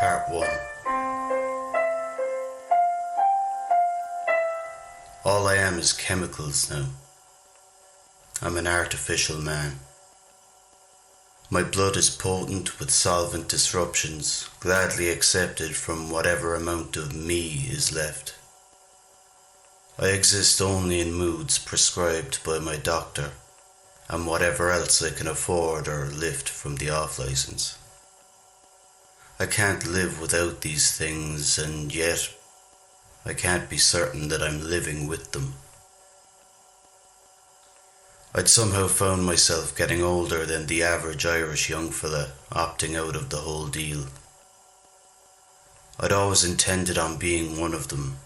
Part 1. All I am is chemicals now. I'm an artificial man. My blood is potent with solvent disruptions, gladly accepted from whatever amount of me is left. I exist only in moods prescribed by my doctor, and whatever else I can afford or lift from the off-license. I can't live without these things, and yet I can't be certain that I'm living with them. I'd somehow found myself getting older than the average Irish young fella, opting out of the whole deal. I'd always intended on being one of them,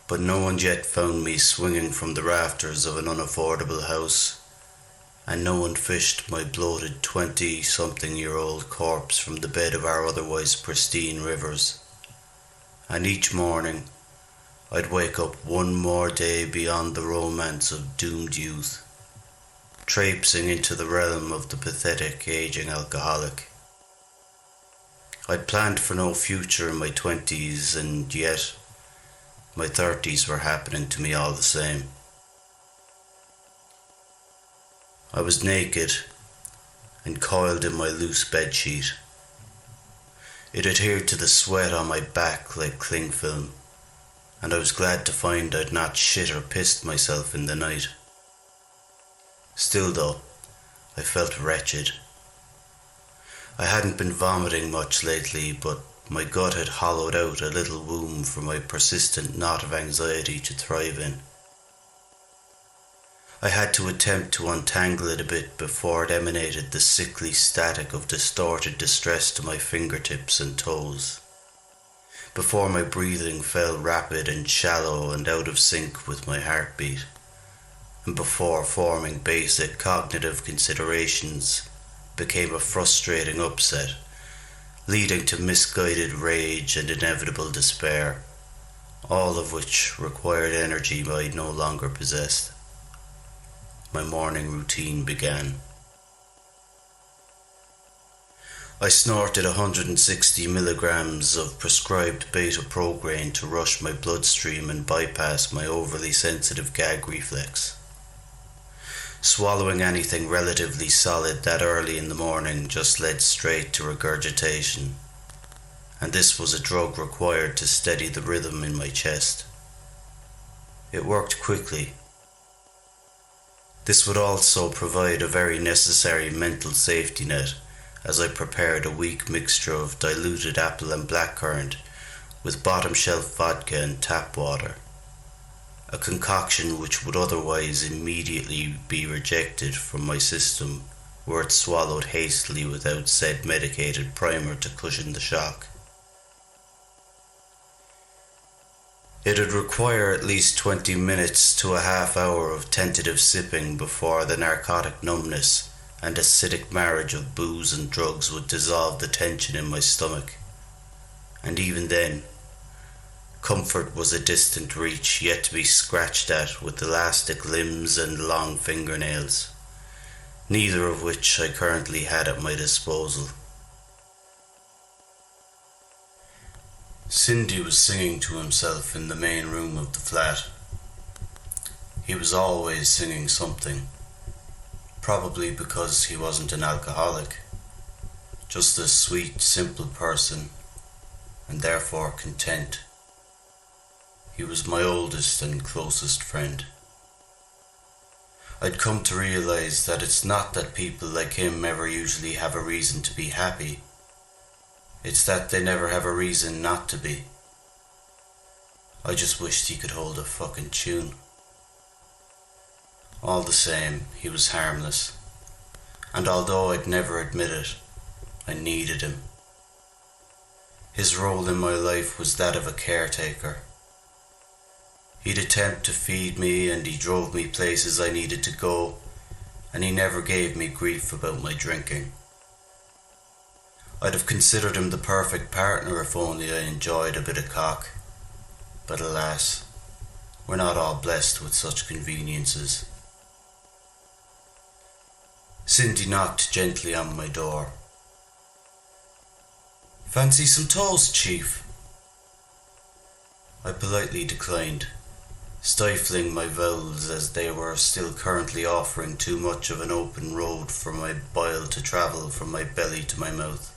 but no one yet found me swinging from the rafters of an unaffordable house, and no one fished my bloated 20-something-year-old corpse from the bed of our otherwise pristine rivers. And each morning, I'd wake up one more day beyond the romance of doomed youth, traipsing into the realm of the pathetic aging alcoholic. I'd planned for no future in my 20s, and yet my 30s were happening to me all the same. I was naked and coiled in my loose bedsheet. It adhered to the sweat on my back like cling film, and I was glad to find I'd not shit or pissed myself in the night. Still though, I felt wretched. I hadn't been vomiting much lately, but my gut had hollowed out a little womb for my persistent knot of anxiety to thrive in. I had to attempt to untangle it a bit before it emanated the sickly static of distorted distress to my fingertips and toes, before my breathing fell rapid and shallow and out of sync with my heartbeat, and before forming basic cognitive considerations became a frustrating upset, leading to misguided rage and inevitable despair, all of which required energy I no longer possessed. My morning routine began. I snorted 160 milligrams of prescribed beta-prograin to rush my bloodstream and bypass my overly sensitive gag reflex. Swallowing anything relatively solid that early in the morning just led straight to regurgitation, and this was a drug required to steady the rhythm in my chest. It worked quickly. This would also provide a very necessary mental safety net as I prepared a weak mixture of diluted apple and blackcurrant with bottom shelf vodka and tap water, a concoction which would otherwise immediately be rejected from my system were it swallowed hastily without said medicated primer to cushion the shock. It'd require at least 20 minutes to a half hour of tentative sipping before the narcotic numbness and acidic marriage of booze and drugs would dissolve the tension in my stomach. And even then, comfort was a distant reach yet to be scratched at with elastic limbs and long fingernails, neither of which I currently had at my disposal. Cindy was singing to himself in the main room of the flat. He was always singing something, probably because he wasn't an alcoholic, just a sweet, simple person, and therefore content. He was my oldest and closest friend. I'd come to realize that it's not that people like him ever usually have a reason to be happy. It's that they never have a reason not to be. I just wished he could hold a fucking tune. All the same, he was harmless. And although I'd never admit it, I needed him. His role in my life was that of a caretaker. He'd attempt to feed me and he drove me places I needed to go, and he never gave me grief about my drinking. I'd have considered him the perfect partner if only I enjoyed a bit of cock. But alas, we're not all blessed with such conveniences. Cindy knocked gently on my door. Fancy some toast, Chief? I politely declined, stifling my bowels as they were still currently offering too much of an open road for my bile to travel from my belly to my mouth.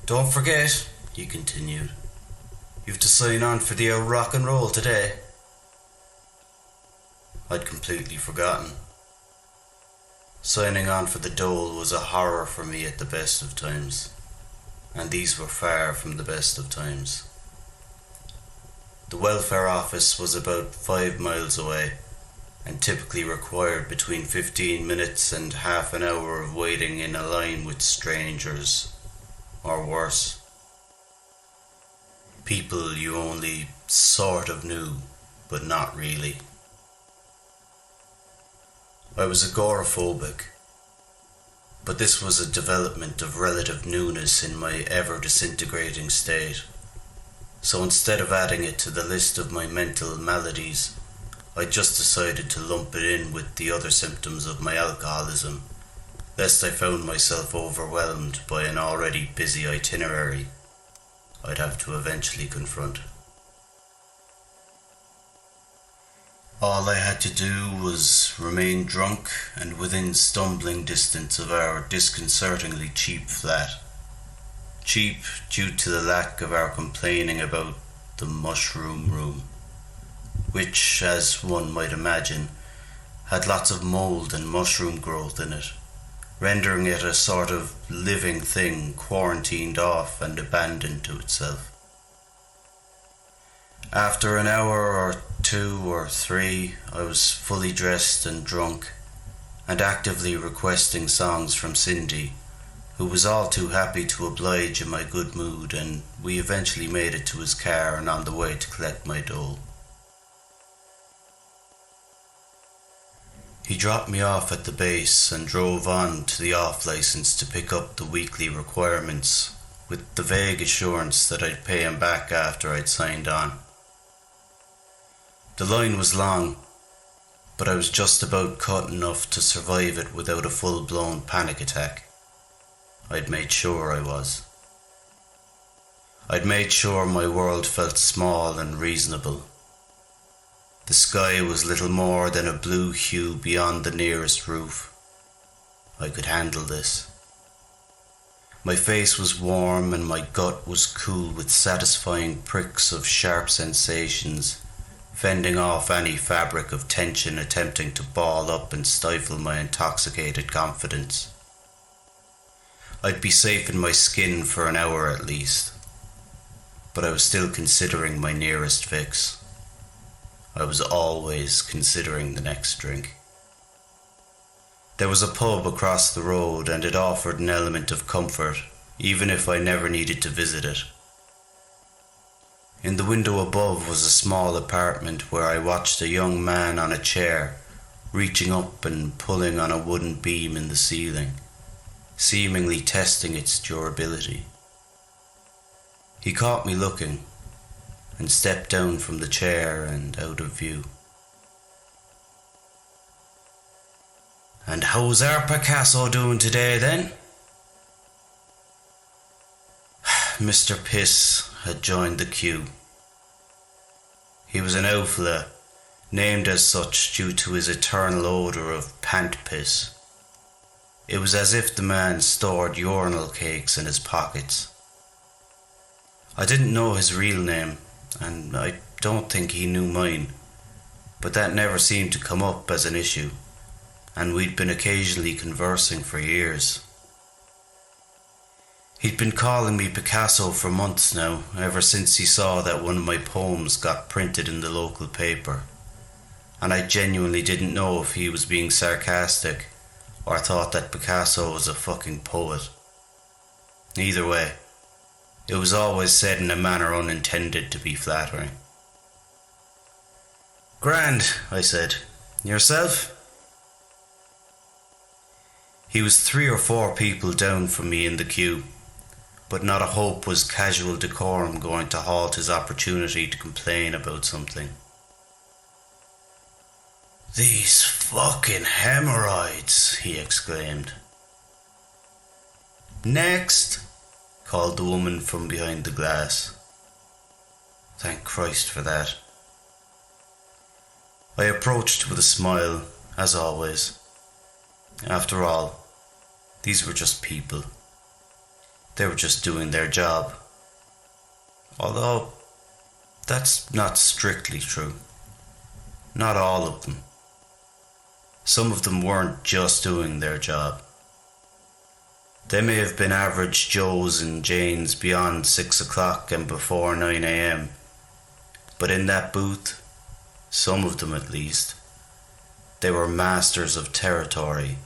Don't forget, he continued, you've to sign on for the old rock and roll today. I'd completely forgotten. Signing on for the dole was a horror for me at the best of times, and these were far from the best of times. The welfare office was about 5 miles away, and typically required between 15 minutes and half an hour of waiting in a line with strangers, or worse. People you only sort of knew, but not really. I was agoraphobic, but this was a development of relative newness in my ever-disintegrating state. So instead of adding it to the list of my mental maladies, I just decided to lump it in with the other symptoms of my alcoholism, lest I found myself overwhelmed by an already busy itinerary I'd have to eventually confront. All I had to do was remain drunk and within stumbling distance of our disconcertingly cheap flat. Cheap due to the lack of our complaining about the mushroom room, which, as one might imagine, had lots of mould and mushroom growth in it, rendering it a sort of living thing quarantined off and abandoned to itself. After an hour or 2 or 3, I was fully dressed and drunk, and actively requesting songs from Cindy, who was all too happy to oblige in my good mood, and we eventually made it to his car and on the way to collect my dole. He dropped me off at the base and drove on to the off-licence to pick up the weekly requirements, with the vague assurance that I'd pay him back after I'd signed on. The line was long, but I was just about cut enough to survive it without a full-blown panic attack. I'd made sure I was. I'd made sure my world felt small and reasonable. The sky was little more than a blue hue beyond the nearest roof. I could handle this. My face was warm and my gut was cool with satisfying pricks of sharp sensations, fending off any fabric of tension attempting to ball up and stifle my intoxicated confidence. I'd be safe in my skin for an hour at least, but I was still considering my nearest fix. I was always considering the next drink. There was a pub across the road and it offered an element of comfort, even if I never needed to visit it. In the window above was a small apartment where I watched a young man on a chair, reaching up and pulling on a wooden beam in the ceiling, seemingly testing its durability. He caught me looking, and stepped down from the chair and out of view. "And how's our Picasso doing today then?" Mr. Piss had joined the queue. He was an outlaw, named as such due to his eternal odour of pant piss. It was as if the man stored urinal cakes in his pockets. I didn't know his real name, and I don't think he knew mine, but that never seemed to come up as an issue, and we'd been occasionally conversing for years. He'd been calling me Picasso for months now, ever since he saw that one of my poems got printed in the local paper, and I genuinely didn't know if he was being sarcastic or thought that Picasso was a fucking poet. Either way, it was always said in a manner unintended to be flattering. "Grand," I said. "Yourself?" He was 3 or 4 people down from me in the queue, but not a hope was casual decorum going to halt his opportunity to complain about something. "These fucking hemorrhoids," he exclaimed. "Next!" called the woman from behind the glass. Thank Christ for that. I approached with a smile, as always. After all, these were just people. They were just doing their job. Although, that's not strictly true. Not all of them. Some of them weren't just doing their job. They may have been average Joes and Janes beyond 6 o'clock and before 9 a.m. But in that booth, some of them at least, they were masters of territory,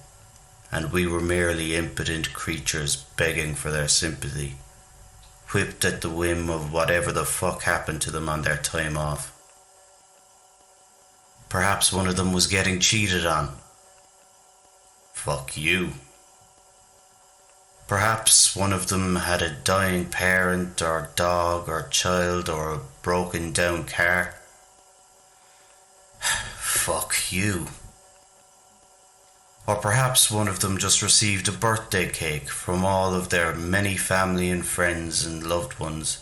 and we were merely impotent creatures begging for their sympathy, whipped at the whim of whatever the fuck happened to them on their time off. Perhaps one of them was getting cheated on. Fuck you. Perhaps one of them had a dying parent or dog or child or a broken down car. Fuck you. Or perhaps one of them just received a birthday cake from all of their many family and friends and loved ones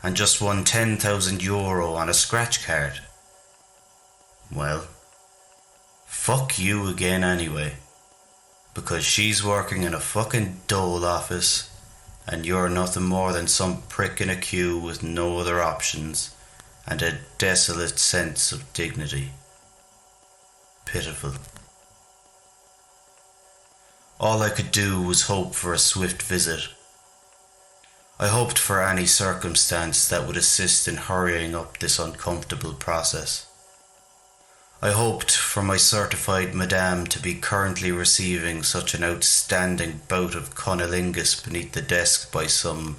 and just won €10,000 on a scratch card. Well, fuck you again anyway, because she's working in a fucking dole office and you're nothing more than some prick in a queue with no other options and a desolate sense of dignity. Pitiful. All I could do was hope for a swift visit. I hoped for any circumstance that would assist in hurrying up this uncomfortable process. I hoped for my certified madame to be currently receiving such an outstanding bout of cunnilingus beneath the desk by some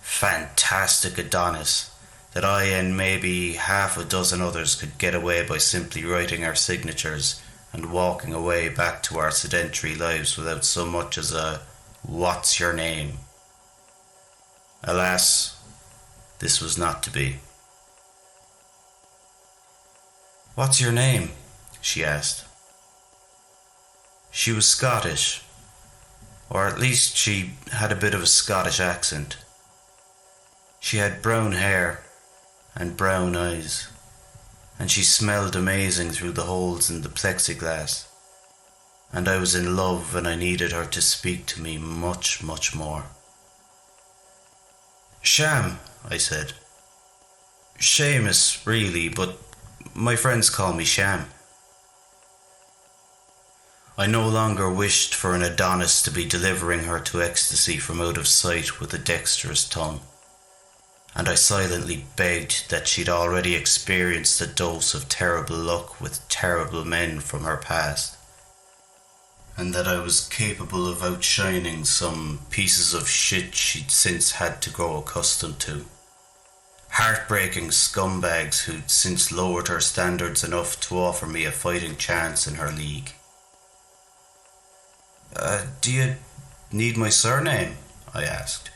fantastic Adonis that I and maybe half a dozen others could get away by simply writing our signatures and walking away back to our sedentary lives without so much as a "What's your name?" Alas, this was not to be. "What's your name?" she asked. She was Scottish, or at least she had a bit of a Scottish accent. She had brown hair and brown eyes, and she smelled amazing through the holes in the plexiglass, and I was in love and I needed her to speak to me much, much more. "Sham," I said. "Seamus, really, but my friends call me Sham." I no longer wished for an Adonis to be delivering her to ecstasy from out of sight with a dexterous tongue, and I silently begged that she'd already experienced a dose of terrible luck with terrible men from her past, and that I was capable of outshining some pieces of shit she'd since had to grow accustomed to. Heartbreaking scumbags who'd since lowered her standards enough to offer me a fighting chance in her league. Do you need my surname?" I asked.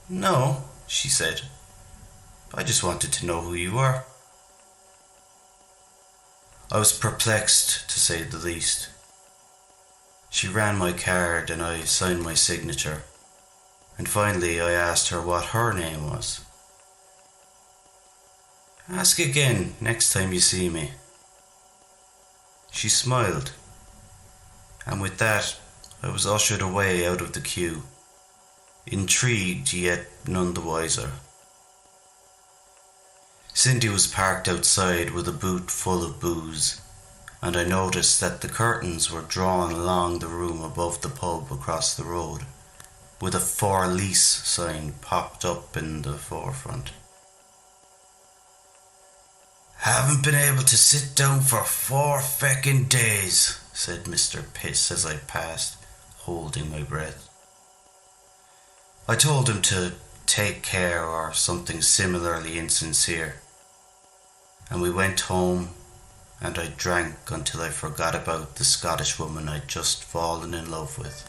"No," she said. "I just wanted to know who you were." I was perplexed, to say the least. She ran my card and I signed my signature, and finally I asked her what her name was. "Ask again next time you see me." She smiled, and with that I was ushered away out of the queue, intrigued yet none the wiser. Cindy was parked outside with a boot full of booze, and I noticed that the curtains were drawn along the room above the pub across the road, with a "For Lease" sign popped up in the forefront. "Haven't been able to sit down for 4 feckin' days," said Mr. Piss as I passed, holding my breath. I told him to take care or something similarly insincere, and we went home and I drank until I forgot about the Scottish woman I'd just fallen in love with.